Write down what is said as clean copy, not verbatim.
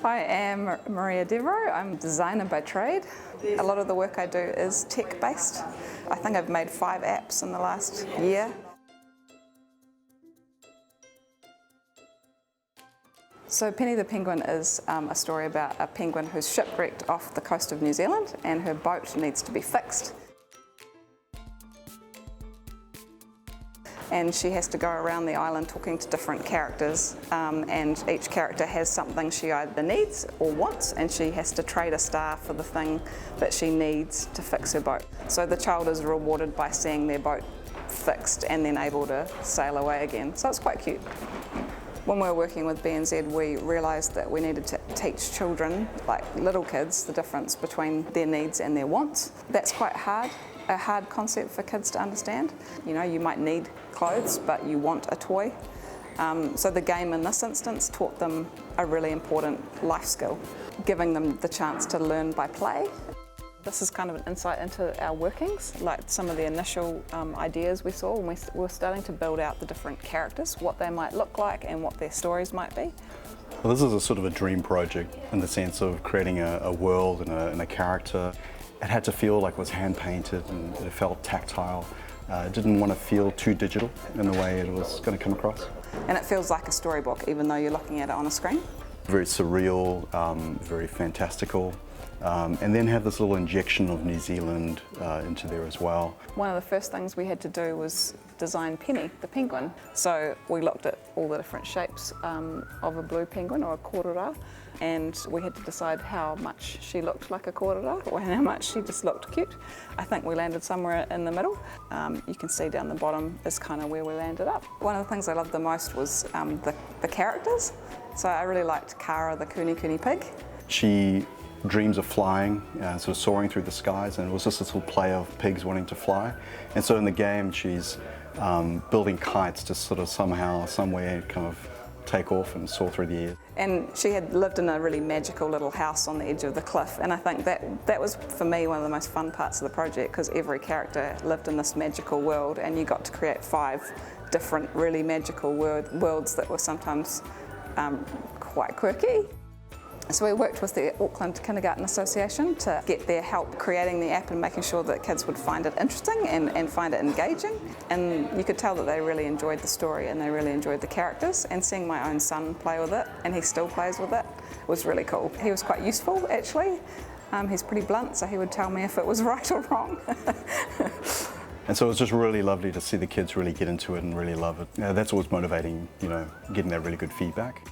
I am Maria Devereux. I'm a designer by trade. A lot of the work I do is tech-based. I think I've made 5 apps in the last year. So Penny the Penguin is a story about a penguin who's shipwrecked off the coast of New Zealand and her boat needs to be fixed. And she has to go around the island talking to different characters, and each character has something she either needs or wants, and she has to trade a star for the thing that she needs to fix her boat. So the child is rewarded by seeing their boat fixed and then able to sail away again. So it's quite cute. When we were working with BNZ, we realised that we needed to teach children, like little kids, the difference between their needs and their wants. That's quite hard. A hard concept for kids to understand. You know, you might need clothes, but you want a toy. So the game in this instance taught them a really important life skill, giving them the chance to learn by play. This is kind of an insight into our workings, like some of the initial ideas we saw when we were starting to build out the different characters, what they might look like and what their stories might be. Well, this is a sort of a dream project in the sense of creating a world and a character. It had to feel like it was hand-painted and it felt tactile. It didn't want to feel too digital in the way it was going to come across. And it feels like a storybook, even though you're looking at it on a screen. Very surreal, very fantastical, and then have this little injection of New Zealand into there as well. One of the first things we had to do was design Penny, the penguin. So we looked at all the different shapes of a blue penguin or a korora, and we had to decide how much she looked like a korora or how much she just looked cute. I think we landed somewhere in the middle. You can see down the bottom is kind of where we landed up. One of the things I loved the most was the characters. So I really liked Kara, the Kuni Kuni pig. She dreams of flying, sort of soaring through the skies, and it was just this little play of pigs wanting to fly. And so in the game she's building kites to sort of somehow, somewhere kind of take off and soar through the air. And she had lived in a really magical little house on the edge of the cliff, and I think that was for me one of the most fun parts of the project, because every character lived in this magical world and you got to create 5 different really magical worlds that were sometimes quite quirky. So we worked with the Auckland Kindergarten Association to get their help creating the app and making sure that kids would find it interesting and find it engaging. And you could tell that they really enjoyed the story and they really enjoyed the characters. And seeing my own son play with it, and he still plays with it, was really cool. He was quite useful, actually. He's pretty blunt, so he would tell me if it was right or wrong. And so it was just really lovely to see the kids really get into it and really love it. That's always motivating, you know, getting that really good feedback.